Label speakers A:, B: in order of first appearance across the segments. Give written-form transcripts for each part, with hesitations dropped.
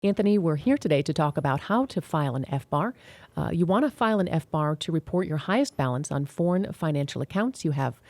A: Anthony, we're here today to talk about how to file an FBAR. You want to file an FBAR to report your highest balance on foreign financial accounts you have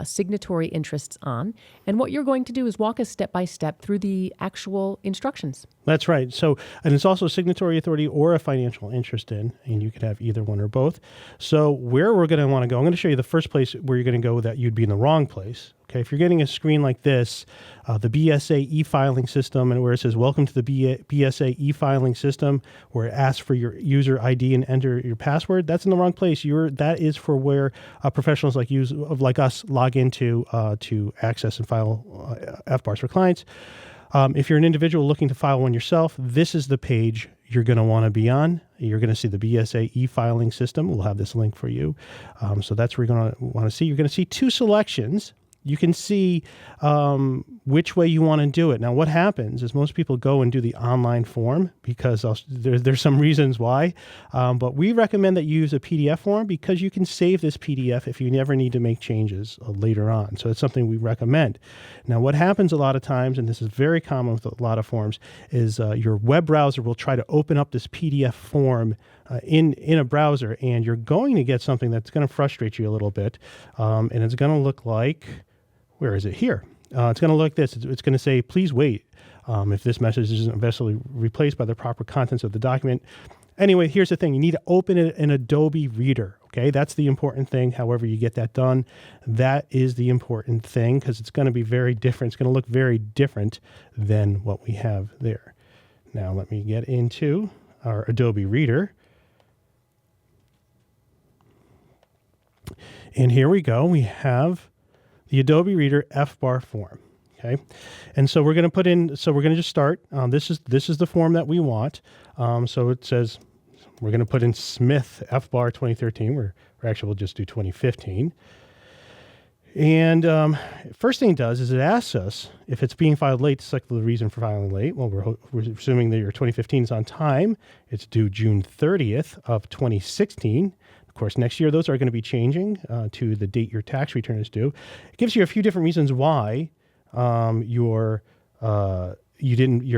A: signatory interests on. And what you're going to do is walk us step by step through the actual instructions.
B: That's right. So, and it's also a signatory authority or a financial interest in, and you could have either one or both. So where we're going to want to go, I'm going to show you the first place where you're going to go that you'd be in the wrong place. Okay, if you're getting a screen like this, the BSA e-filing system, and where it says, welcome to the BSA e-filing system, where it asks for your user ID and enter your password, that's in the wrong place. That is for where professionals like us log into to access and file FBARs for clients. If you're an individual looking to file one yourself, this is the page you're going to want to be on. You're going to see the BSA e-filing system. We'll have this link for you. So that's where you're going to want to see. You're going to see two selections. You can see which way you want to do it. Now, what happens is most people go and do the online form because there's some reasons why. But we recommend that you use a PDF form because you can save this PDF if you never need to make changes later on. So it's something we recommend. Now, what happens a lot of times, and this is very common with a lot of forms, is your web browser will try to open up this PDF form in a browser, and you're going to get something that's going to frustrate you a little bit. And it's going to look like, where is it? Here. It's going to look like this. It's going to say, please wait if this message isn't eventually replaced by the proper contents of the document. Anyway, here's the thing. You need to open it in Adobe Reader. Okay, that's the important thing. However you get that done, that is the important thing because it's going to be very different. It's going to look very different than what we have there. Now, let me get into our Adobe Reader. And here we go. We have the Adobe Reader FBAR form. Okay, and so we're going to put in. So we're going to just start. This is the form that we want. So it says we're going to put in Smith FBAR 2013. We're actually we'll just do 2015. And first thing it does is it asks us if it's being filed late to select the reason for filing late. Well, we're assuming that your 2015 is on time. It's due June 30th of 2016. Of course, next year, those are going to be changing to the date your tax return is due. It gives you a few different reasons why you're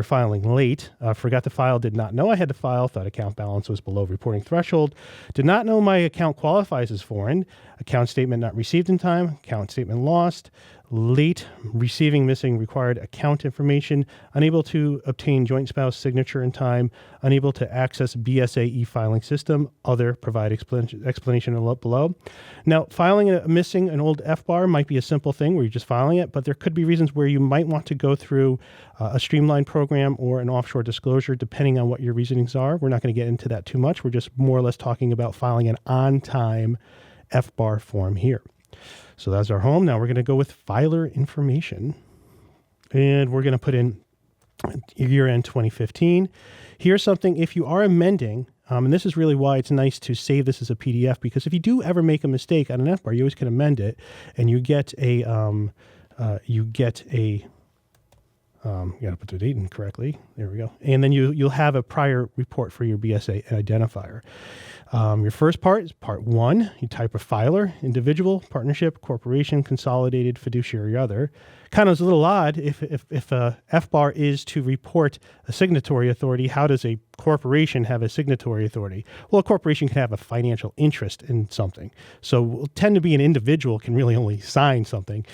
B: filing late. Forgot to file, did not know I had to file, thought account balance was below reporting threshold, did not know my account qualifies as foreign, account statement not received in time, account statement lost, late receiving missing required account information, unable to obtain joint spouse signature in time, unable to access BSA e-filing system, other, provide explanation below. Now, missing an old FBAR might be a simple thing where you're just filing it, but there could be reasons where you might want to go through a streamlined program or an offshore disclosure, depending on what your reasonings are. We're not going to get into that too much. We're just more or less talking about filing an on-time FBAR form here. So that's our home. Now we're going to go with filer information, and we're going to put in year-end 2015. Here's something, if you are amending, and this is really why it's nice to save this as a PDF, because if you do ever make a mistake on an FBAR, you always can amend it, and you get a, you got to put the date in correctly. There we go. And then you'll have a prior report for your BSA identifier. Your first part is part 1. You type a filer, individual, partnership, corporation, consolidated, fiduciary, other. Kind of is a little odd if a FBAR is to report a signatory authority. How does a corporation have a signatory authority? Well, a corporation can have a financial interest in something. So will tend to be an individual can really only sign something.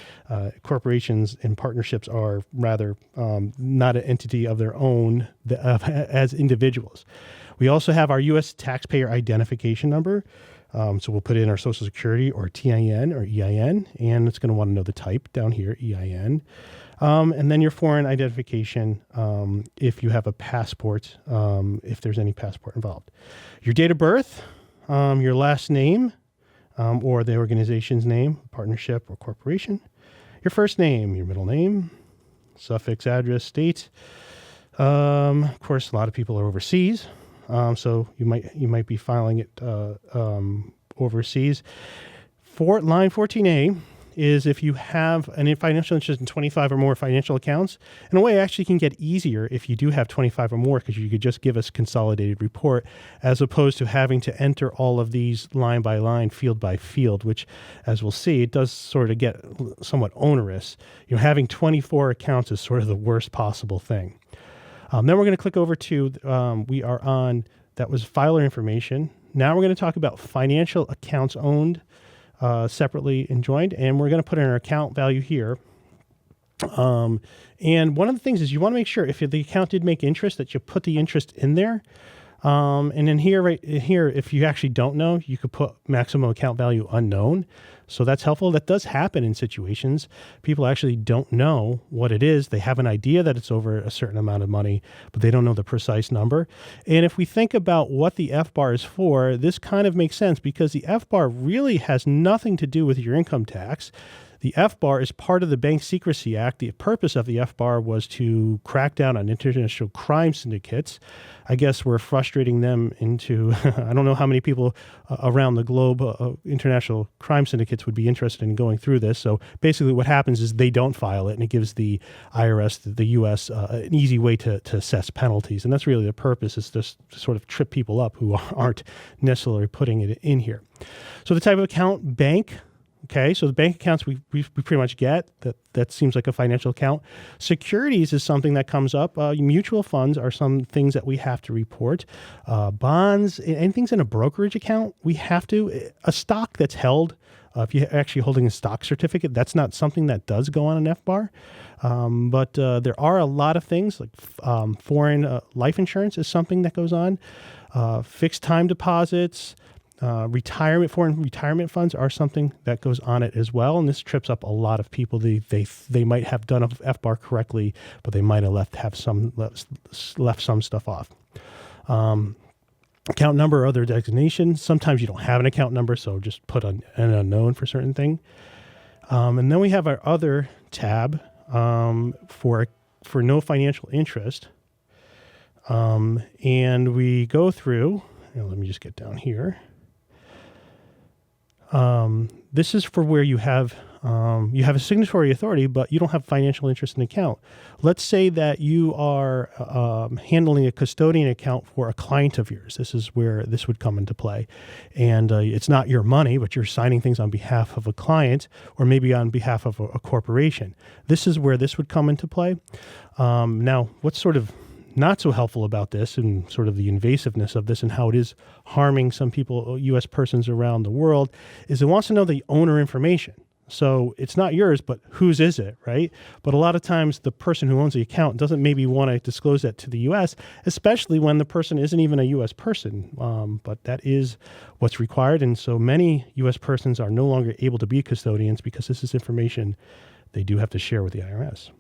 B: Corporations and partnerships are rather not an entity of their own as individuals. We also have our U.S. taxpayer identification number. So we'll put in our Social Security or TIN or EIN, and it's going to want to know the type down here, EIN. And then your foreign identification if you have a passport, if there's any passport involved. Your date of birth, your last name or the organization's name, partnership or corporation. Your first name, your middle name, suffix, address, state. Of course, a lot of people are overseas. So you might be filing it overseas. For line 14A is if you have any financial interest in 25 or more financial accounts. In a way, it actually can get easier if you do have 25 or more because you could just give us a consolidated report as opposed to having to enter all of these line by line, field by field, which, as we'll see, it does sort of get somewhat onerous. Having 24 accounts is sort of the worst possible thing. Then we're going to click over to, we are on, that was filer information. Now we're going to talk about financial accounts owned separately and joined, and we're going to put in our account value here. And one of the things is you want to make sure if the account did make interest that you put the interest in there. And then here, right here, if you actually don't know, you could put maximum account value unknown. So that's helpful. That does happen in situations. People actually don't know what it is. They have an idea that it's over a certain amount of money, but they don't know the precise number. And if we think about what the FBAR is for, this kind of makes sense because the FBAR really has nothing to do with your income tax. The FBAR is part of the Bank Secrecy Act. The purpose of the FBAR was to crack down on international crime syndicates. I guess we're frustrating them into, I don't know how many people around the globe, international crime syndicates would be interested in going through this. So basically what happens is they don't file it, and it gives the IRS, the U.S., an easy way to assess penalties. And that's really the purpose, is just to sort of trip people up who aren't necessarily putting it in here. So the type of account, bank. Okay, so the bank accounts we pretty much get. That seems like a financial account. Securities is something that comes up. Mutual funds are some things that we have to report. Bonds, anything's in a brokerage account, we have to. A stock that's held, if you're actually holding a stock certificate, that's not something that does go on an FBAR. But there are a lot of things like foreign life insurance is something that goes on. Fixed time deposits. Foreign retirement funds are something that goes on it as well, and this trips up a lot of people. They might have done a FBAR correctly, but they might have left some stuff off. Account number or other designations. Sometimes you don't have an account number, so just put an unknown for certain thing. And then we have our other tab for no financial interest, and we go through. Let me just get down here. This is for where you have a signatory authority, but you don't have financial interest in the account. Let's say that you are handling a custodian account for a client of yours. This is where this would come into play. And it's not your money, but you're signing things on behalf of a client or maybe on behalf of a corporation. This is where this would come into play. Now, what's sort of not so helpful about this and sort of the invasiveness of this and how it is harming some people, U.S. persons around the world, is it wants to know the owner information. So it's not yours, but whose is it, right? But a lot of times the person who owns the account doesn't maybe want to disclose that to the U.S., especially when the person isn't even a U.S. person. But that is what's required. And so many U.S. persons are no longer able to be custodians because this is information they do have to share with the IRS.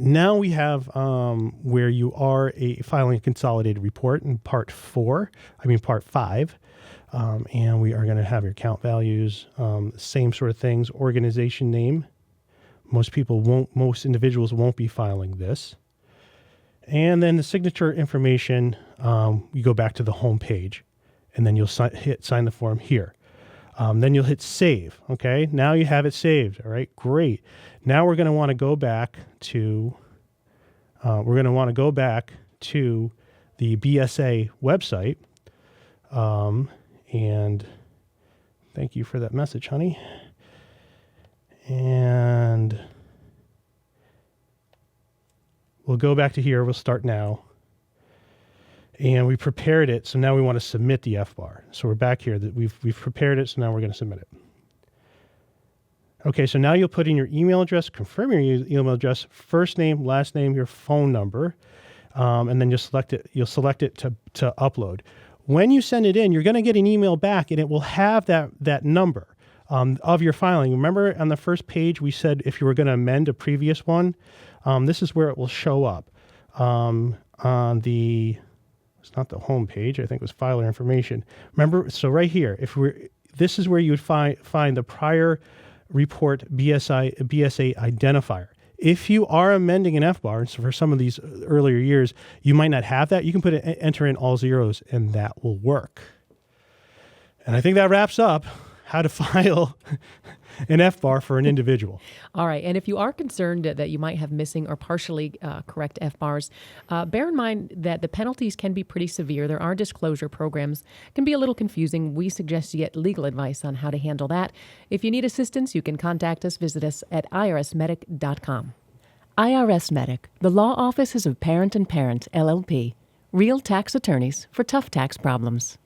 B: Now we have where you are filing a consolidated report in part 5, and we are going to have your account values, same sort of things, organization name. Most individuals won't be filing this. And then the signature information, you go back to the home page, and then you'll hit sign the form here. Then you'll hit save. Okay, now you have it saved. All right, great. Now we're going to want to go back to the BSA website. And thank you for that message, honey. And we'll go back to here. We'll start now. And we prepared it, so now we want to submit the FBAR. So we're back here. We've prepared it, so now we're going to submit it. Okay, so now you'll put in your email address, confirm your email address, first name, last name, your phone number, and then you'll select it to upload. When you send it in, you're going to get an email back, and it will have that number of your filing. Remember on the first page we said if you were going to amend a previous one, this is where it will show up on the. It's not the home page. I think it was filer information. Remember, so right here, this is where you would find the prior report BSA identifier. If you are amending an FBAR, so for some of these earlier years, you might not have that. You can enter in all zeros, and that will work. And I think that wraps up how to file an FBAR for an individual.
A: All right. And if you are concerned that you might have missing or partially correct FBARs, bear in mind that the penalties can be pretty severe. There are disclosure programs. It can be a little confusing. We suggest you get legal advice on how to handle that. If you need assistance, you can contact us. Visit us at IRSMedic.com. IRSMedic, the law offices of Parent LLP, real tax attorneys for tough tax problems.